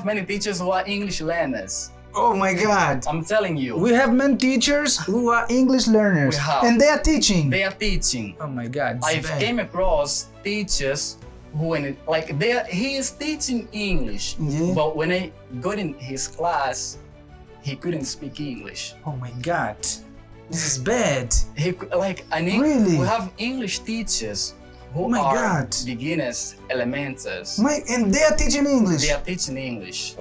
have many teachers who are English learners. Oh my God. I'm telling you. We have many teachers who are English learners. We have. And they are teaching. They are teaching. Oh my God. I've came across teachers who he is teaching English, but when I got in his class, he couldn't speak English. Oh my God. This is bad. We have English teachers who are beginners, elementals. And they are teaching English. They are teaching English.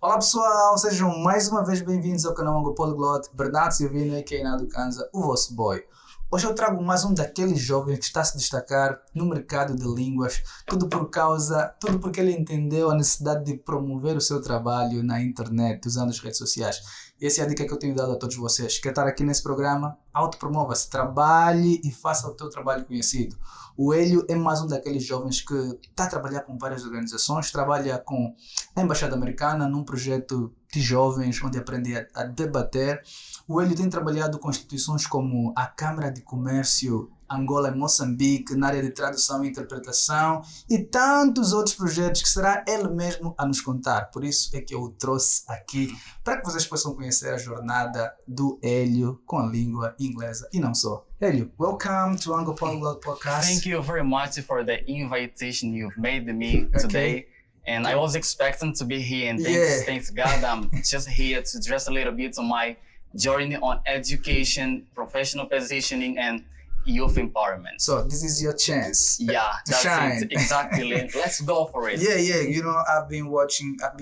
Olá pessoal, sejam mais uma vez bem-vindos ao canal Angopolyglot, Bernardo, Silvino e Bernardo Canza, o vosso boy. Hoje eu trago mais um daqueles jovens que está a se destacar no mercado de línguas, tudo porque ele entendeu a necessidade de promover o seu trabalho na internet, usando as redes sociais. E essa é a dica que eu tenho dado a todos vocês. Quer estar aqui nesse programa? Autopromova-se, trabalhe e faça o teu trabalho conhecido. O Hélio é mais um daqueles jovens que está a trabalhar com várias organizações, trabalha com a Embaixada Americana num projeto de jovens onde aprende a debater. O Hélio tem trabalhado com instituições como a Câmara de Comércio, Angola e Moçambique, na área de tradução e interpretação e tantos outros projetos que será ele mesmo a nos contar. Por isso é que eu o trouxe aqui, para que vocês possam conhecer a jornada do Hélio com a língua inglesa e não só. Hélio, welcome to Angopolyglot Podcast. Thank you very much for the invitation you've made me today. And I was expecting to be here, and thanks God, I'm just here to address a little bit on my journey on education, professional positioning, and youth empowerment. So this is your chance to that's shine. It. Exactly. Let's go for it. Yeah. You know, I've been looking at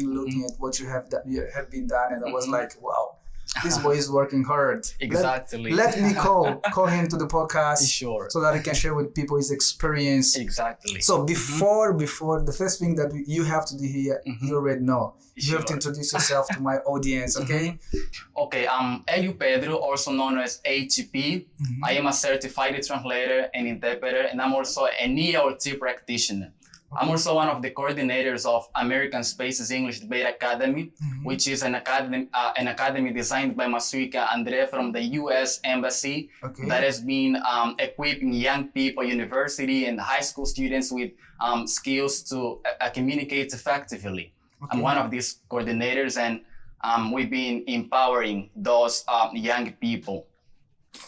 what you have been done, and I was like, wow, this boy is working hard. Exactly. Let me call him to the podcast, sure, so that he can share with people his experience. Exactly. So before the first thing that you have to do here, you already know. You have to introduce yourself to my audience, okay? Okay, I'm Elu Pedro, also known as HP. I am a certified translator and interpreter, and I'm also an ELT practitioner. I'm also one of the coordinators of American Spaces English Debate Academy, which is an academy designed by Masuika Andre from the U.S. Embassy that has been equipping young people, university and high school students with skills to communicate effectively. I'm one of these coordinators, and we've been empowering those young people.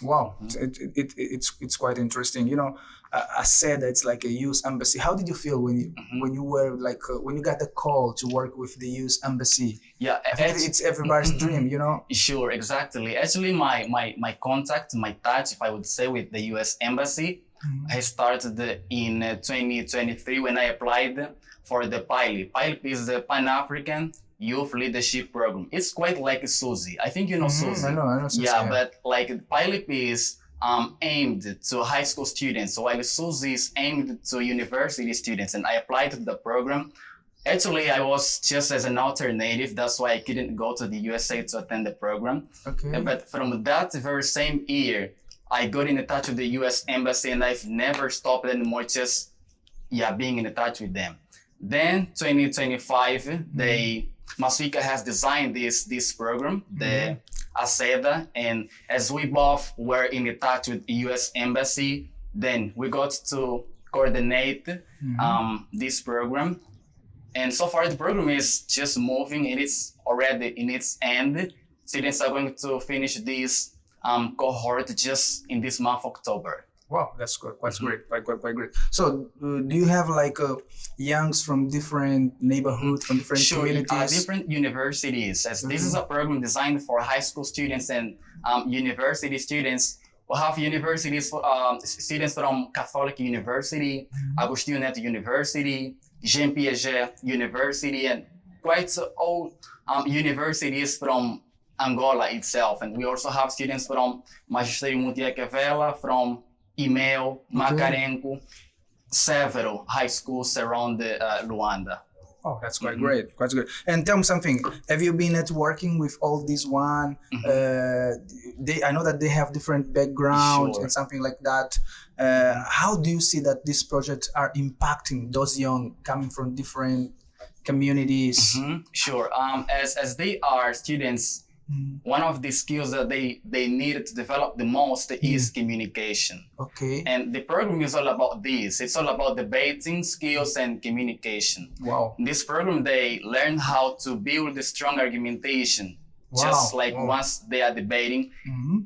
Wow, it's quite interesting. You know, I said that it's like a youth embassy. How did you feel when you were when you got the call to work with the youth embassy? Yeah, I think it's everybody's dream, you know. Sure, exactly. Actually, my contact, my touch, if I would say, with the U.S. embassy, I started in 2023 when I applied for the PILE. PILE is the Pan-African Youth Leadership Program. It's quite like Suzy. I think you know Suzy. I know Suzy. Yeah, but like PILE is aimed to high school students, while Suzy is aimed to university students. And I applied to the program. Actually, I was just as an alternative. That's why I couldn't go to the USA to attend the program. Okay. But from that very same year, I got in touch with the US Embassy, and I've never stopped anymore, just being in touch with them. Then 2025, Masuika has designed this program, the ASEDA, and as we both were in touch with the US Embassy, then we got to coordinate this program. And so far the program is just moving, and it's already in its end. Students are going to finish this cohort just in this month, October. Wow, that's good. Quite great. Quite great. So, do you have youngs from different neighborhoods, from different communities? Different universities. As this is a program designed for high school students and university students. We have students from Catholic University, Agostinho Neto University, Jean Piaget University, and quite all universities from Angola itself. And we also have students from Magistério Mutiaca Vela, from Email, Macarenco, several high schools around Luanda. Oh, that's quite great. Quite great. And tell me something. Have you been networking with all these one? I know that they have different backgrounds and something like that. How do you see that these projects are impacting those young coming from different communities? Sure. As they are students one of the skills that they needed to develop the most is communication. Okay. And the program is all about this. It's all about debating skills and communication. Wow. In this program, they learn how to build a strong argumentation, just like once they are debating.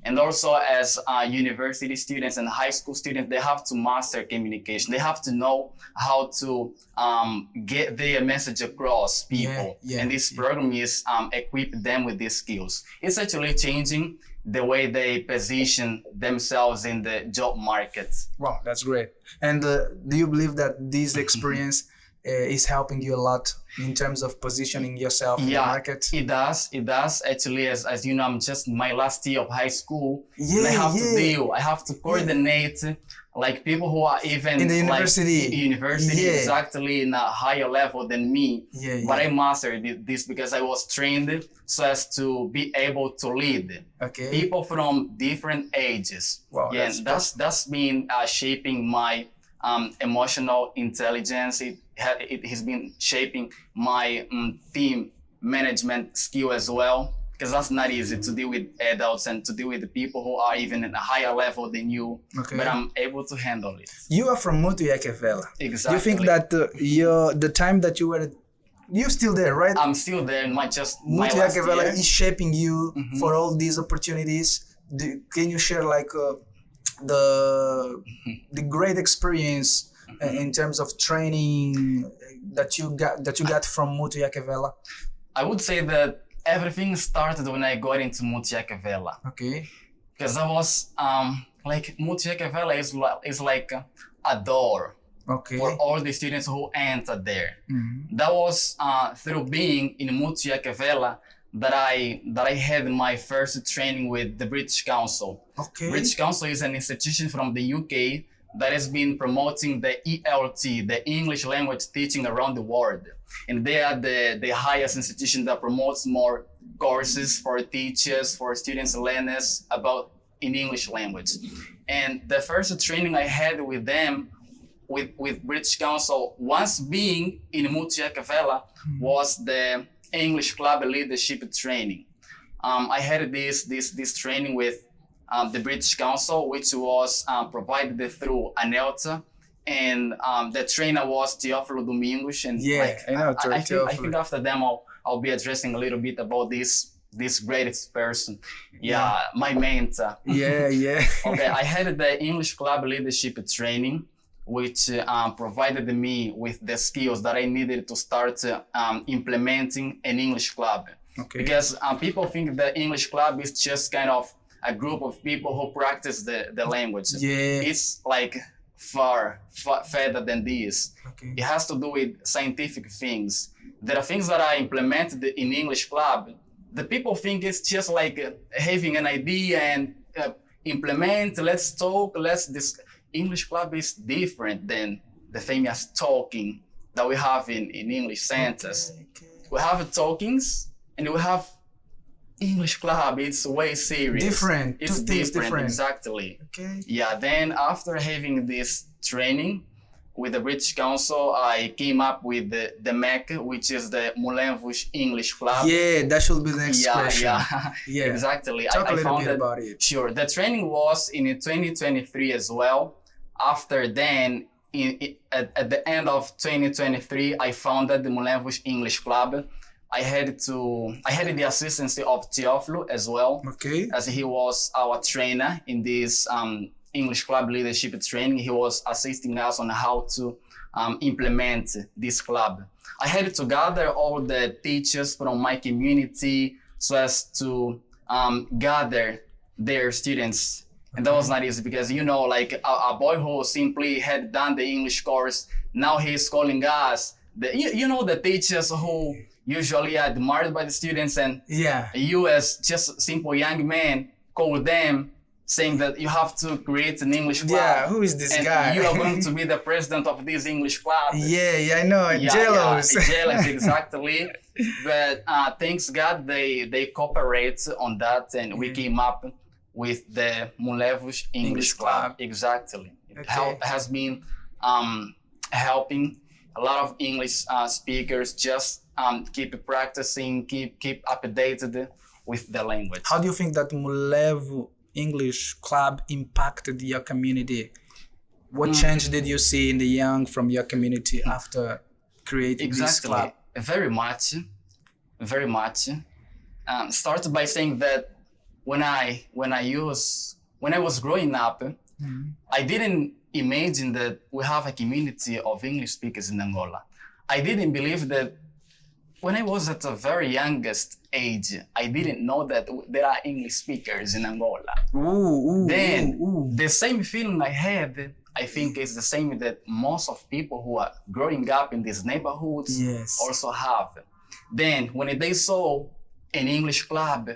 And also as university students and high school students, they have to master communication. They have to know how to get their message across people. And this program is equip them with these skills. It's actually changing the way they position themselves in the job market. Wow, that's great. And do you believe that this experience is helping you a lot in terms of positioning yourself in the market? It does. Actually, as you know, I'm just my last year of high school. And I have to coordinate like people who are even in the university. Exactly in a higher level than me. But I mastered this because I was trained so as to be able to lead people from different ages. Wow, that's been shaping my emotional intelligence. It has been shaping my team management skill as well, because that's not easy to deal with adults and to deal with the people who are even at a higher level than you. But I'm able to handle it. You are from Motuiakevela. Exactly. You think that the time that you were, you're still there, right? I'm still there. Motuiakevela is shaping you for all these opportunities. Can you share like the great experience in terms of training that you got from Motuiakevela? I would say that everything started when I got into Motuiakevela. Okay. Because I was like Motuiakevela is like a door for all the students who enter there. That was through being in Motuiakevela that I had my first training with the British Council. British Council is an institution from the UK that has been promoting the ELT, the English language teaching around the world. And they are the highest institution that promotes more courses for teachers, for students and learners in English language. And the first training I had with them, with British Council, once being in Motuiakevela, was the English Club Leadership Training. I had this training with the British Council, which was provided through ANELTA, and the trainer was Teófilo Domingos. And I know. I think after them I'll be addressing a little bit about this greatest person. My mentor. Okay, I had the English Club Leadership Training, which provided me with the skills that I needed to start implementing an English club. Because people think the English club is just kind of a group of people who practice the language. It's like far further than this. It has to do with scientific things. There are things that are implemented in English club. The people think it's just like having an idea and implement, let's talk, English club is different than the famous talking that we have in English sentences. We have talkings and we have English club. It's way serious. It's different. Exactly. Then after having this training with the British Council, I came up with the MEC, which is the Moulin-Rouge English Club. That should be the next question. Exactly. Talk a little bit about it. Sure. The training was in 2023 as well. After then, at the end of 2023, I founded the Moulin-Rouge English Club. I had the assistance of Teófilo as well, as he was our trainer in this English Club Leadership Training. He was assisting us on how to implement this club. I had to gather all the teachers from my community so as to gather their students. And that was not easy because, like a boy who simply had done the English course, now he's calling us, the teachers who usually are admired by the students, and you as just simple young man call them saying that you have to create an English club. Who is this guy? You are going to be the president of this English club. I know. Jealous. Jealous, exactly. But thanks God they cooperate on that, and we came up with the Moulin-Rouge English Club. Exactly. It has been helping a lot of English speakers just keep practicing, keep updated with the language. How do you think that Mulevo English Club impacted your community? What change did you see in the young from your community after creating this club? Very much. Start by saying that when I was growing up, I didn't imagine that we have a community of English speakers in Angola. I didn't believe that when I was at a very youngest age, I didn't know that there are English speakers in Angola. The same feeling I had, I think is the same that most of people who are growing up in these neighborhoods also have. Then when they saw an English club,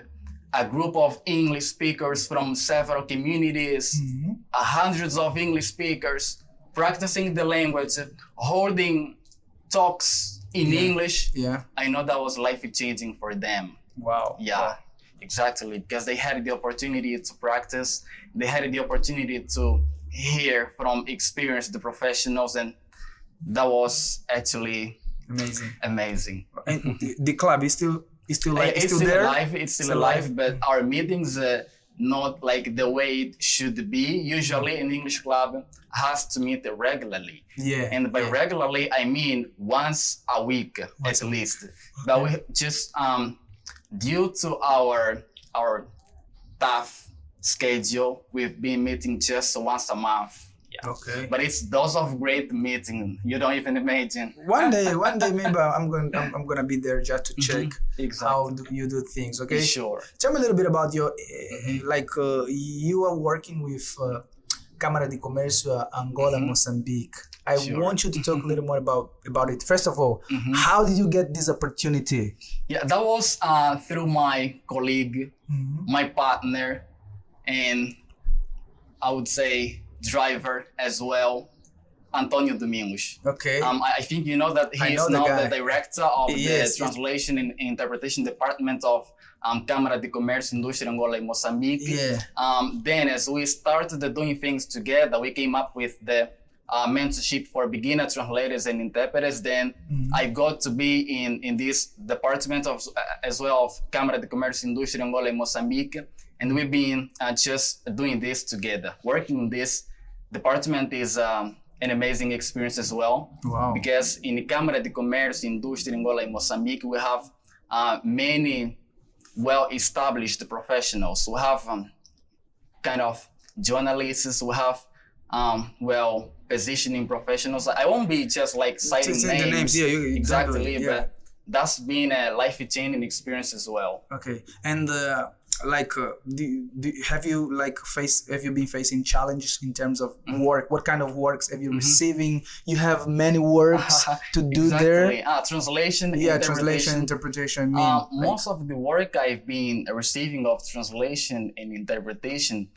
a group of English speakers from several communities, hundreds of English speakers practicing the language, holding talks in English, I know that was life-changing for them. Wow. Yeah, exactly. Because they had the opportunity to practice, they had the opportunity to hear from experienced professionals, and that was actually amazing. And the club is still there? Alive. It's still alive, but our meetings not like the way it should be. Usually an English club has to meet regularly. And by regularly, I mean once a week at least. But we just, due to our tough schedule, we've been meeting just once a month. But it's those of great meeting. You don't even imagine. One day maybe I'm gonna be there just to check how you do things. Okay. Sure. Tell me a little bit about your you are working with Câmara de Comércio Angola, Mozambique. I want you to talk a little more about it. First of all, how did you get this opportunity? Yeah, that was through my colleague, my partner, and I would say driver as well, Antonio Domingos. Okay. I think you know that he is now the director of the Translation and Interpretation Department of Câmara de Comércio e Indústria Angola and Mozambique. Then as we started doing things together, we came up with the mentorship for beginner translators and interpreters. Then I got to be in this department as well of Câmara de Comércio e Indústria Angola and Mozambique. And we've been just doing this together. Working in this department is an amazing experience as well. Wow. Because in Câmara de Comércio e Indústria Angola and Mozambique, we have many well-established professionals. We have kind of journalists, we have well-positioning professionals. I won't be just like citing names. Exactly, but that's been a life-changing experience as well. Okay, and have you been facing challenges in terms of work? What kind of works have you receiving? You have many works to do there. Translation, interpretation. Most of the work I've been receiving of translation and interpretation,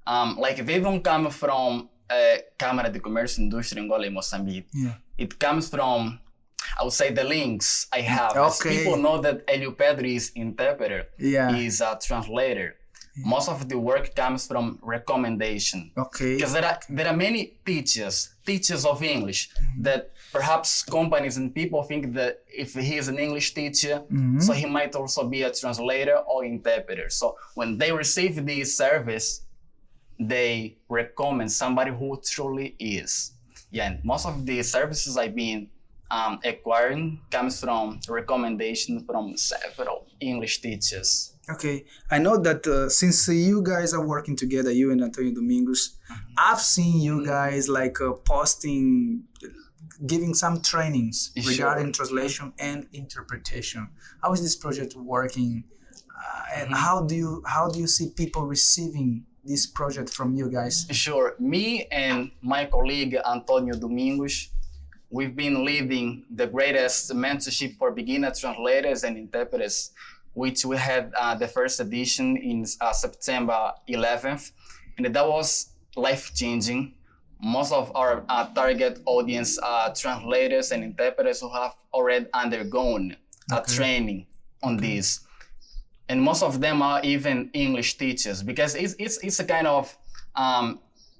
they don't come from Câmara de Comércio e Indústria Angola and Mozambique. It comes from, I would say, the links I have. People know that Elu Pedro is interpreter, is a translator. Most of the work comes from recommendation. Because there are many teachers of English that perhaps companies and people think that if he is an English teacher, so he might also be a translator or interpreter. So when they receive this service, they recommend somebody who truly is. And most of the services I've been acquiring comes from recommendation from several English teachers. Okay, I know that since you guys are working together, you and Antonio Domingos, I've seen you guys posting, giving some trainings regarding translation and interpretation. How is this project working, and how do you see people receiving this project from you guys? Sure, me and my colleague Antonio Domingos, we've been leading the greatest mentorship for beginner translators and interpreters, which we had the first edition in September 11th. And that was life-changing. Most of our target audience are translators and interpreters who have already undergone training on this. And most of them are even English teachers, because it's a kind of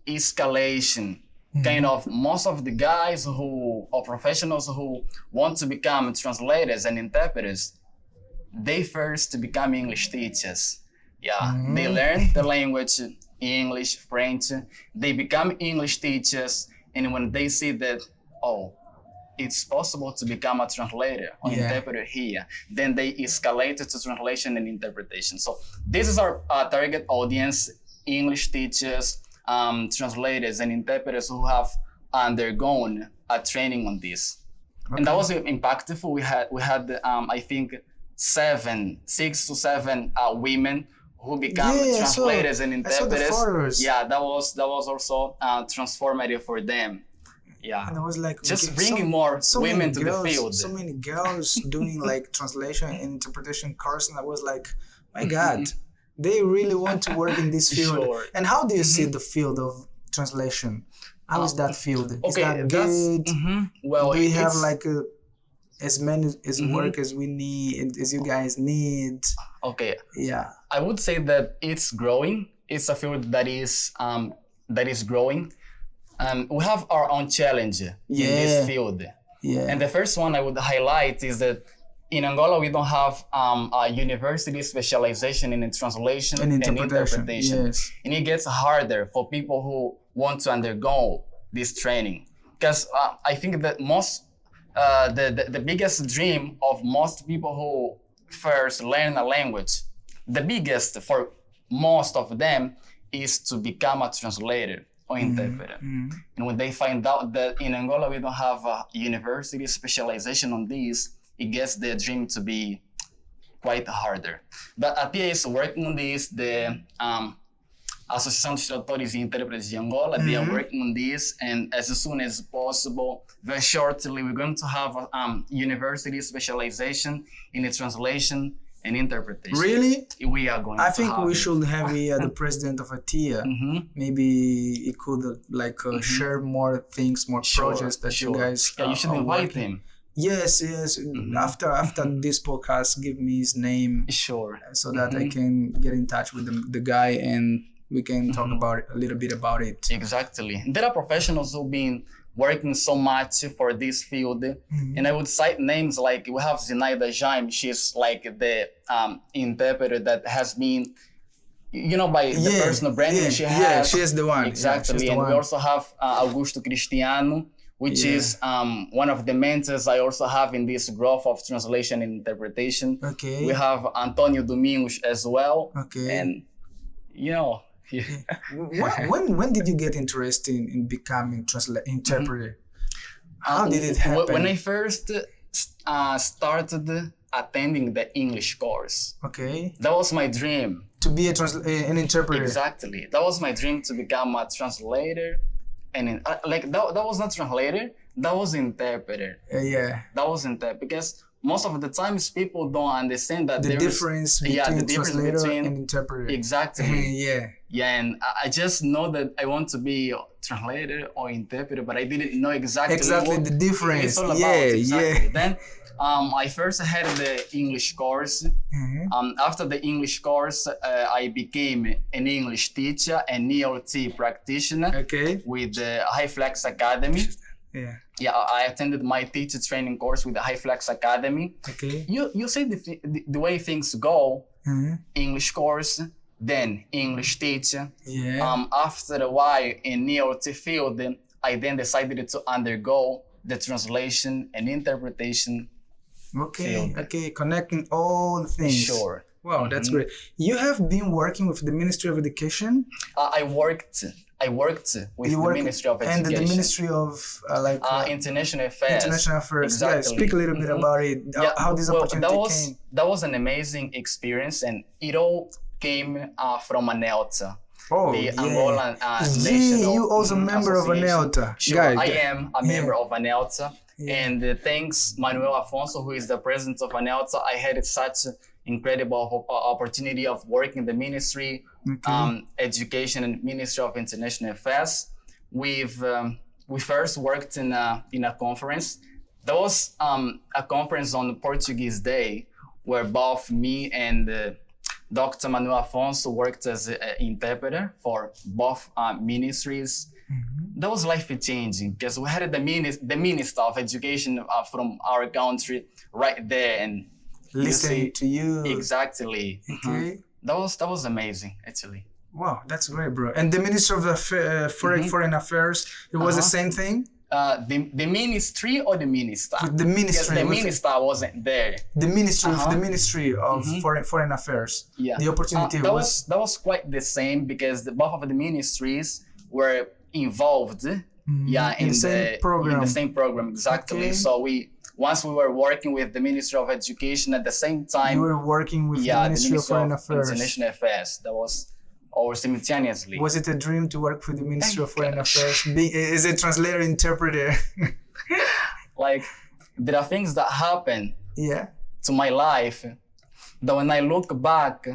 escalation. Kind of most of the guys or professionals who want to become translators and interpreters, they first become English teachers. Yeah, they learn the language, English, French. They become English teachers, and when they see that, oh, it's possible to become a translator or interpreter here, then they escalate to translation and interpretation. So this is our target audience: English teachers, translators, and interpreters who have undergone a training on this. Okay. And that was impactful. We had I think 6 to 7 women who become translators and interpreters. Yeah, that was also transformative for them. Yeah, and I was like, just bringing more women to the field. So many girls doing like translation and interpretation course, and I was like, my God, they really want to work in this field. Sure. And how do you see the field of translation? How is that field? Is that good? Well, do we have like as many work as we need, as you guys need? Okay. Yeah. I would say that it's growing. It's a field that is growing. We have our own challenge in this field. Yeah. And the first one I would highlight is that in Angola, we don't have a university specialization in translation and interpretation. Yes. And it gets harder for people who want to undergo this training. Because I think that the biggest dream of most people who first learn a language, the biggest for most of them is to become a translator or interpreter. And when they find out that in Angola we don't have a university specialization on this, it gets their dream to be quite harder. But Apoie is working on this. The Associação de Tradutores e Intérpretes de Angola, they are working on this, and as soon as possible, very shortly, we're going to have a university specialization in the translation and interpretation. Really? We are going to I think we it. should have the president of Apoie. Maybe he could share more things, more projects that you guys you should invite him. Yes. After this podcast, give me his name. Sure. So that I can get in touch with the guy and we can talk about a little bit about it. Exactly. There are professionals who've been working so much for this field. And I would cite names like we have Zinaida Jaime. She's like the interpreter that has been, by the personal branding she has. Yeah, she is the one. Exactly. And we also have Augusto Cristiano, which is one of the mentors I also have in this growth of translation and interpretation. Okay. We have Antonio Domingos as well. Okay. And, when did you get interested in becoming interpreter? How did it happen? When I first started attending the English course. Okay. That was my dream. To be an interpreter. Exactly. That was my dream, to become a translator. And that was not translator, that was interpreter. That was interpreter, because most of the times people don't understand that the difference between translator and interpreter. Exactly. And I just know that I want to be a translator or interpreter, but I didn't know exactly the difference. It's all about. Then I first had the English course. After the English course, I became an English teacher and ELT practitioner with the High Flex Academy. I attended my teacher training course with the High Flex Academy. You see the way things go. English course, then English teacher. After a while in ELT field, I then decided to undergo the translation and interpretation. Connecting all the things. Sure. Wow, that's great. You have been working with the Ministry of Education? I worked with the Ministry of Education. And the Ministry of International Affairs. International Affairs. Exactly. Speak a little bit about it. How this opportunity came. That was an amazing experience, and it all came from ANELTA. The Angolan National you also a member of ANELTA. Sure, I am a member of ANELTA. And thanks Manuel Afonso, who is the president of ANELTA, I had such incredible opportunity of working in the Ministry, Education and Ministry of International Affairs. We first worked in a conference. There was a conference on Portuguese Day where both me and Dr. Manuel Afonso worked as an interpreter for both ministries. That was life-changing because we had the Minister of Education from our country right there, and listening to you. Exactly. Okay. That was amazing, actually. Wow, that's great, bro. And the Minister of Foreign Affairs, it was the same thing? The ministry or the minister? The ministry. Because the minister wasn't there. The Ministry of Foreign Affairs. Yeah. The opportunity that was quite the same because both of the ministries were involved. Yeah, in the same program, exactly. Okay. So once we were working with the Ministry of Education at the same time. You were working with the Ministry of Foreign Affairs. International Affairs. That was all simultaneously. Was it a dream to work with the Ministry of Foreign Affairs? Is a translator, interpreter? Like, there are things that happen to my life that when I look back,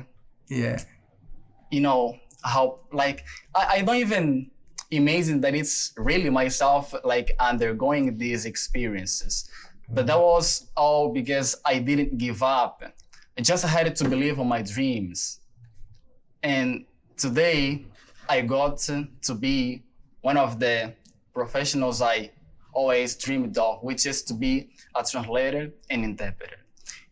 you know, how, like, I don't even imagine that it's really myself, like, undergoing these experiences. But that was all because I didn't give up. I just had to believe on my dreams. And today, I got to be one of the professionals I always dreamed of, which is to be a translator and interpreter.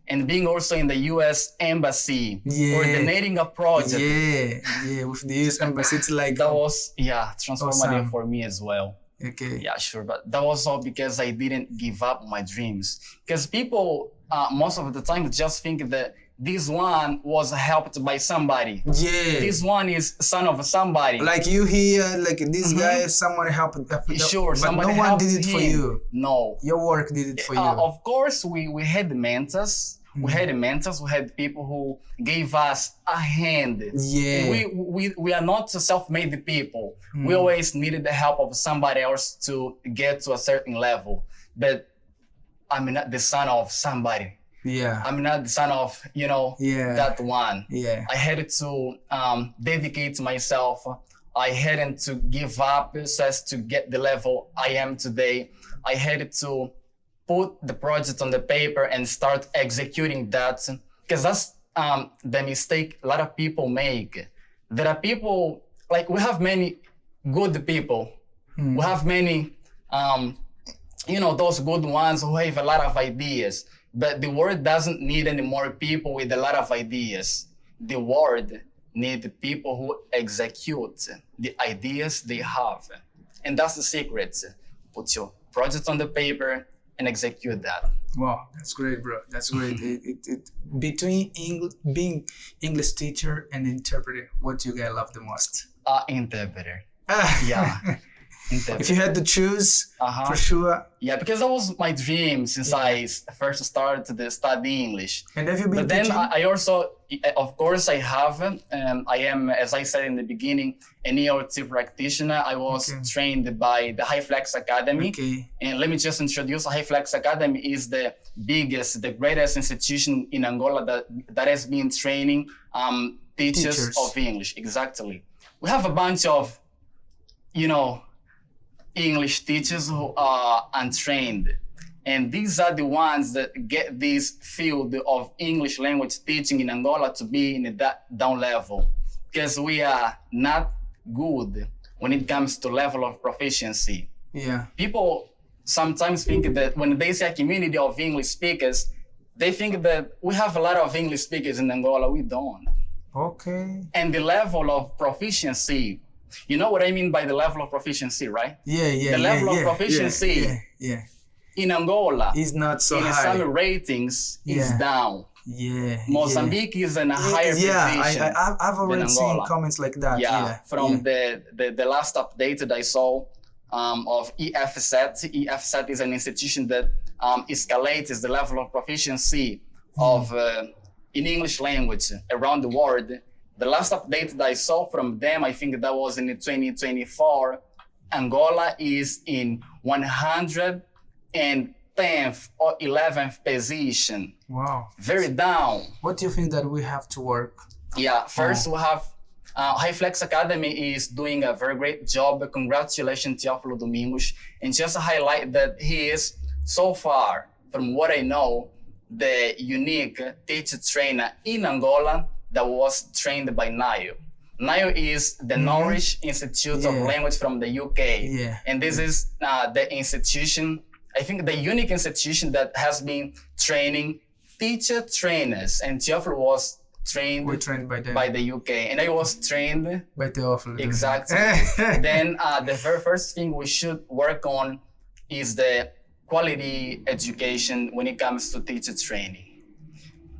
And being also in the U.S. Embassy, coordinating a project. Yeah, with the U.S. Embassy, it's like... That was, transformative for me as well. Okay. Yeah, sure. But that was all because I didn't give up my dreams. Because people, most of the time, just think that this one was helped by somebody. Yeah. This one is son of somebody. Like you here, like this guy, someone helped. Sure, but no one did it for you. No. Your work did it for you. Of course, we had mentors. We had mentors. We had people who gave us a hand. Yeah. We are not self-made people. We always needed the help of somebody else to get to a certain level. But I'm not the son of somebody. Yeah. I'm not the son of, that one. Yeah. I had to dedicate myself. I had to give up so as to get the level I am today. I had to put the project on the paper and start executing that. Because that's the mistake a lot of people make. There are people, like we have many good people. We have many, those good ones who have a lot of ideas. But the world doesn't need any more people with a lot of ideas. The world needs people who execute the ideas they have. And that's the secret. Put your project on the paper and execute that. Wow, that's great, bro. That's great. Between being English teacher and interpreter, what do you guys love the most? Interpreter. Yeah. If you had to choose, for sure. Yeah, because that was my dream since I first started to study English. And have you been But teaching? then I also, of course I have. I am, as I said in the beginning, an ERT practitioner. I was trained by the High Flex Academy. Okay. And let me just introduce High Flex Academy is the biggest, the greatest institution in Angola that has been training teachers of English. Exactly. We have a bunch of, English teachers who are untrained. And these are the ones that get this field of English language teaching in Angola to be in that down level. Because we are not good when it comes to level of proficiency. Yeah. People sometimes think that when they say a community of English speakers, they think that we have a lot of English speakers in Angola. We don't. Okay. And the level of proficiency, you know what I mean by the level of proficiency, right? Yeah. The level of proficiency in Angola is not so in high. some ratings is down. Yeah. Mozambique is in a higher position. I've already seen comments like that. From the last update that I saw of EFSAT. EFSAT is an institution that escalates the level of proficiency of in English language around the world. The last update that I saw from them, I think that was in 2024, Angola is in 110th or 11th position. Wow. Very down. What do you think that we have to work? Yeah, first we have High Flex Academy is doing a very great job. Congratulations to Teófilo Domingos. And just to highlight that he is, so far, from what I know, the unique teacher trainer in Angola that was trained by NIO. NIO is the Norwich Institute of Language from the UK. Yeah. And this is the institution, I think the unique institution that has been training teacher trainers, and Theophilo was trained We're trained by them. by the UK, and I was trained By Theophilo. exactly. Then the very first thing we should work on is the quality education when it comes to teacher training.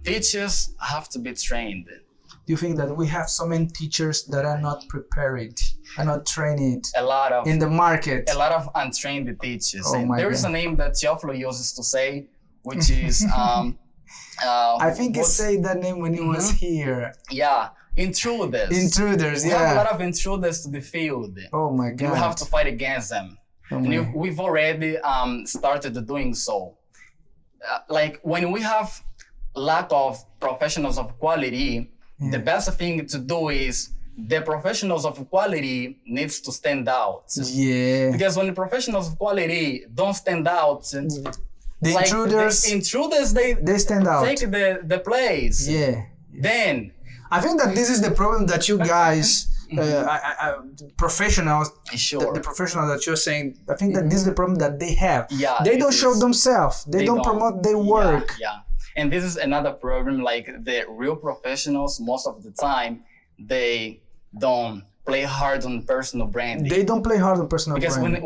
Teachers have to be trained. Do you think that we have so many teachers that are not prepared, are not trained A lot of in the market? a lot of untrained teachers. Oh And my there is God. a name that Theophilo uses to say, which is I think he said that name when he was here. yeah, intruders. Intruders, We have a yeah. lot of intruders to the field. Oh my And we have God. to fight against them. Oh And my. we've already started doing so. Like when we have lack of professionals of quality, the best thing to do is the professionals of quality needs to stand out. Yeah. Because when the professionals of quality don't stand out, The like intruders, the intruders they stand out. take the place. Yeah. Then I think that this is the problem that you guys, professionals, sure. the professionals that you're saying, I think that this is the problem that they have. Yeah, They it don't show is. themselves. They don't promote their work. Yeah. And this is another problem, like the real professionals, most of the time, they don't play hard on personal branding. They don't play hard on personal Because brand.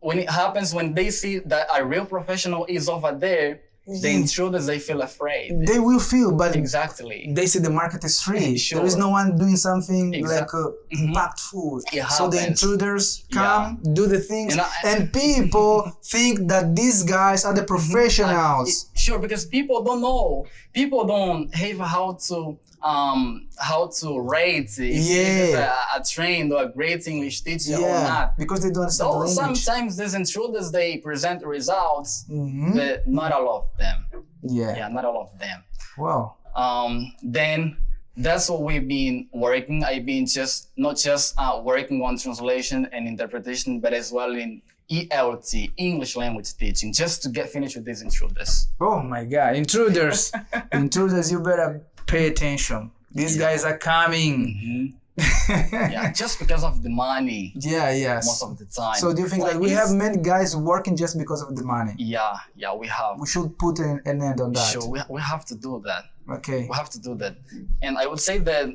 when it happens, when they see that a real professional is over there, the intruders, they feel afraid. They will feel, but Exactly. they see the market is free. Sure. There is no one doing something like Mm-hmm. impactful. It So the happens. intruders come, do the things, And and people think that these guys are the professionals. Sure, because people don't know. People don't have how to rate if it's a trained or a great English teacher or not. Because they don't understand the So language. sometimes these intruders, they present results, but not all of them. Yeah. Yeah, not all of them. Wow. Then that's what we've been working. I've been not just working on translation and interpretation, but as well in ELT, English language teaching, just to get finished with these intruders. Oh my God. Intruders. Intruders, you better pay attention. These guys are coming. Yeah, just because of the money Yes. most of the time. So do you think that we have many guys working just because of the money? Yeah, we have. We should put an end on that. Sure, we have to do that. Okay. We have to do that. And I would say that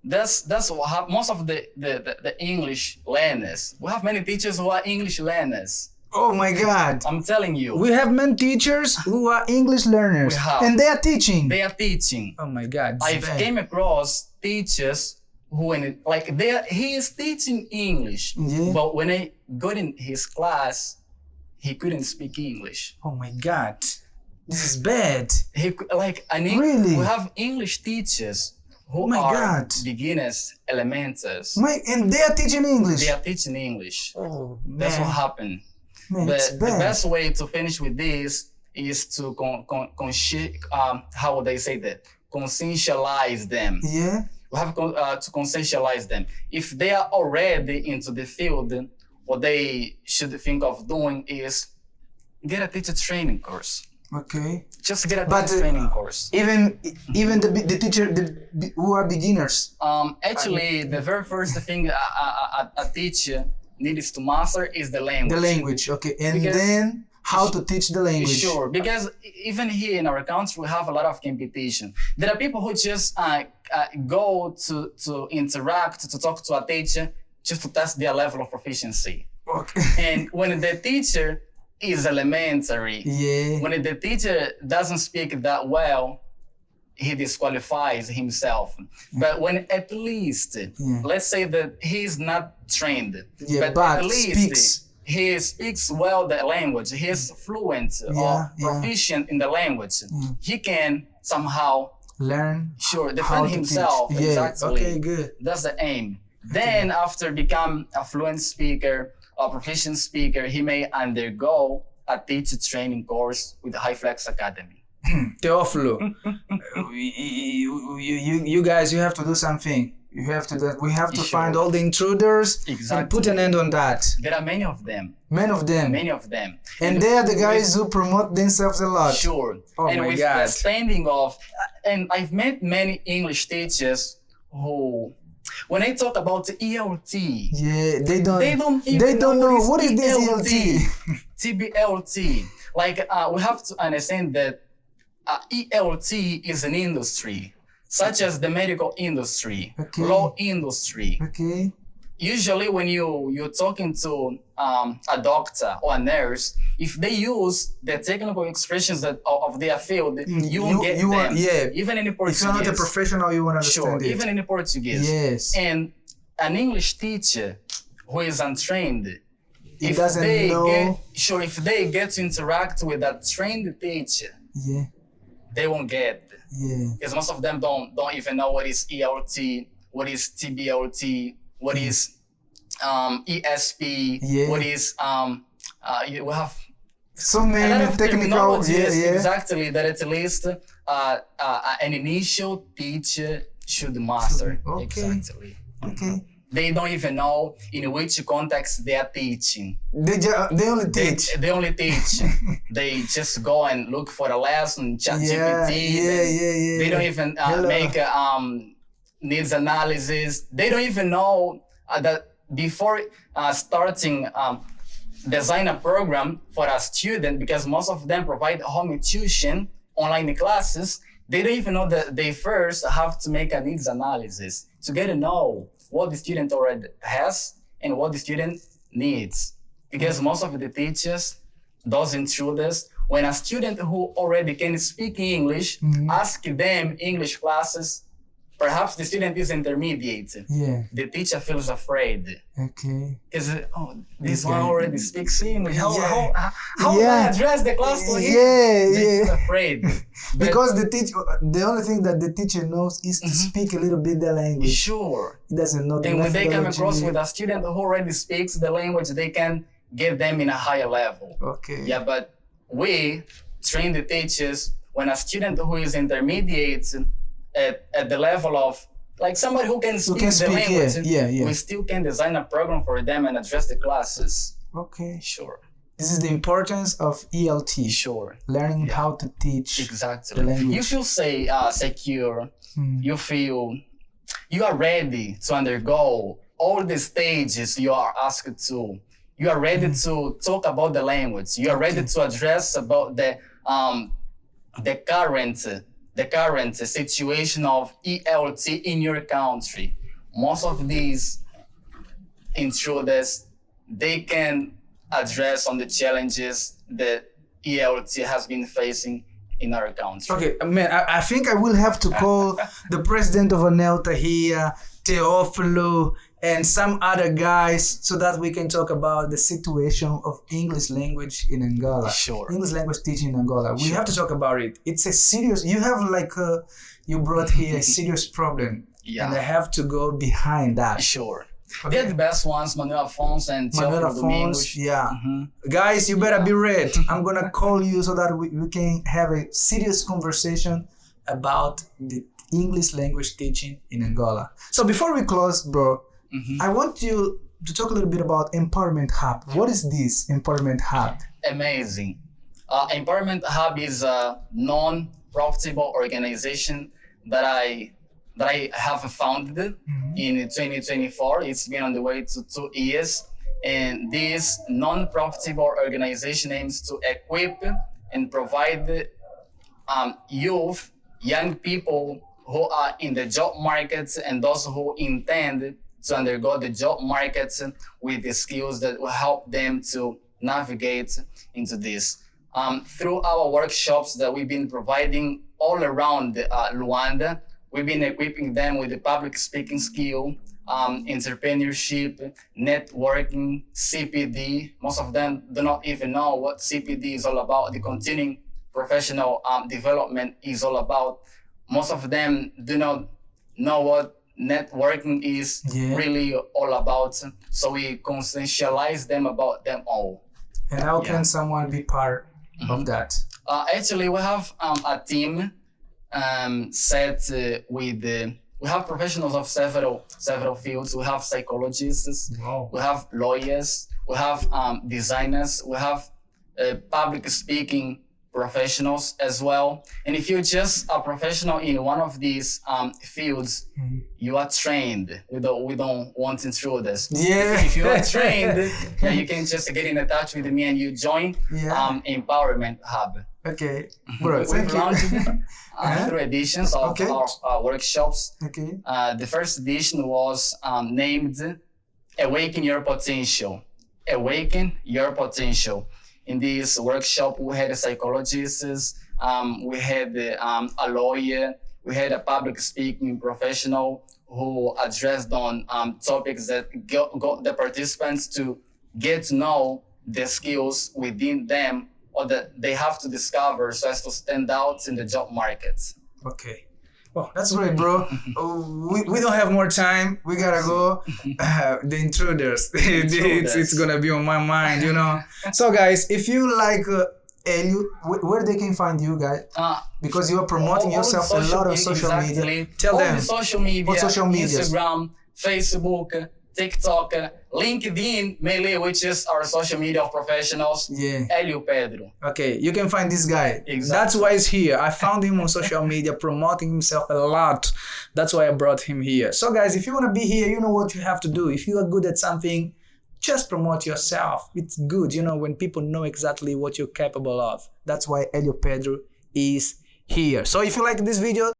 that's what most of the English learners. We have many teachers who are English learners. Oh my God. I'm telling you. We have many teachers who are English learners. We have. And they are teaching. They are teaching. Oh my God. I've came across teachers who he is teaching English, Yeah. but when I got in his class, he couldn't speak English. Oh my God. This is bad. Really? We have English teachers who Oh my are God. beginners, elementals. And they are teaching English. They are teaching English. Oh man. That's what happened. Man, But it's the bad. best way to finish with this is to how would I say that? Conscientialize them. Yeah. We have to conscientialize them. If they are already into the field, what they should think of doing is get a teacher training course. Okay. Just get a teacher training course. Even the teacher who are beginners. Actually, the very first thing a teacher needs to master is the language. The language, okay. And Because- then how to teach the language. Sure, because even here in our country, we have a lot of competition. There are people who just go to interact, to talk to a teacher, just to test their level of proficiency. Okay. And when the teacher is elementary, Yeah. when the teacher doesn't speak that well, he disqualifies himself. But when at least, let's say that he's not trained, Yeah, but at least speaks. he speaks well the language, he is fluent or proficient in the language, he can somehow Learn defend how to himself. teach. Yeah. Exactly. Okay, good. That's the aim. Then after become a fluent speaker or proficient speaker, he may undergo a teacher training course with the High Flex Academy. Teófilo, you guys, you have to do something. You have to do. We have to Sure. find all the intruders Exactly. and put an end on that. There are many of them. Many of them. Many of them. And they are the guys who promote themselves a lot. Sure. Oh and my with God. the standing of, and I've met many English teachers who, when I talk about the ELT, Yeah, they don't even know what is this ELT. ELT. TBLT. We have to understand that ELT is an industry, such as the medical industry, law industry. Okay. Usually when you're talking to a doctor or a nurse, if they use the technical expressions of their field, you won't get them. Even in the Portuguese. If you're not a professional, you won't understand it. Even in the Portuguese. Yes. And an English teacher who is untrained, if they get to interact with a trained teacher, they won't get. Because most of them don't even know what is ELT, what is TBLT, what is ESP, what is we have so many technical exactly, that at least an initial teacher should master. Exactly. They don't even know in which context they are teaching. They only teach. They only teach. They just go and look for a lesson, ChatGPT. They don't even make needs analysis. They don't even know that before starting design a program for a student, because most of them provide home tuition, online classes. They don't even know that they first have to make a needs analysis to get to know what the student already has and what the student needs. Because most of the teachers, those intruders, when a student who already can speak English, ask them English classes, perhaps the student is intermediate. The teacher feels afraid. Because this one already speaks English. How do I address the class to him? They feel afraid. Because the only thing that the teacher knows is to speak a little bit the language. Sure. He doesn't know the And when they come across with a student who already speaks the language, they can get them in a higher level. But we train the teachers when a student who is intermediate at the level of like somebody who can speak the language, we still can design a program for them and address the classes. Sure. This is the importance of ELT. Sure. Learning how to teach exactly the language. You feel secure. You feel you are ready to undergo all the stages you are asked to. You are ready to talk about the language. You are ready to address about the current situation of ELT in your country. Most of these intruders, they can address on the challenges that ELT has been facing in our country. Man, I think I will have to call the president of ANELTA here, Teófilo, and some other guys so that we can talk about the situation of English language in Angola. Sure. English language teaching in Angola. We have to talk about it. It's a serious, you have you brought here a serious problem. And I have to go behind that. Sure. They're the best ones, Manuel Afonso and Teófilo Domingos. Guys, you better be ready. I'm going to call you so that we can have a serious conversation about the English language teaching in Angola. So before we close, bro, I want you to talk a little bit about Empowerment Hub. What is this Empowerment Hub? Amazing. Empowerment Hub is a non-profitable organization that I have founded in 2024. It's been on the way to 2 years. And this non-profitable organization aims to equip and provide young people who are in the job markets and those who intend to undergo the job markets with the skills that will help them to navigate into this. Through our workshops that we've been providing all around Luanda, we've been equipping them with the public speaking skill, entrepreneurship, networking, CPD. Most of them do not even know what CPD is all about, the continuing professional development is all about. Most of them do not know what networking is really all about. So we conscientialize them about them all. And how can someone be part of that? Actually, we have a team set with we have professionals of several fields. We have psychologists, we have lawyers, we have designers, we have public speaking professionals as well. And if you're just a professional in one of these fields, you are trained. We don't want intruders. Yeah. If you are trained, yeah, you can just get in touch with me and you join Empowerment Hub. Okay, bro, We've launched 3 editions of our workshops. Okay. The first edition was named Awaken Your Potential. Awaken Your Potential. In this workshop, we had psychologists, we had a lawyer, we had a public speaking professional who addressed on topics that got the participants to get to know the skills within them or that they have to discover so as to stand out in the job market. Okay. Well, that's great, bro. We don't have more time. We gotta go. The intruders. It's gonna be on my mind, you know. So, guys, if you like Elu, where they can find you, guys? Because you are promoting yourself a lot on social media. Tell them. The social media. What social media? Instagram, Facebook, TikTok, LinkedIn, mainly, which is our social media of professionals. Yeah. Elu Pedro. Okay, you can find this guy. Exactly. That's why he's here. I found him on social media promoting himself a lot. That's why I brought him here. So guys, if you want to be here, you know what you have to do. If you are good at something, just promote yourself. It's good, you know, when people know exactly what you're capable of. That's why Elu Pedro is here. So if you like this video,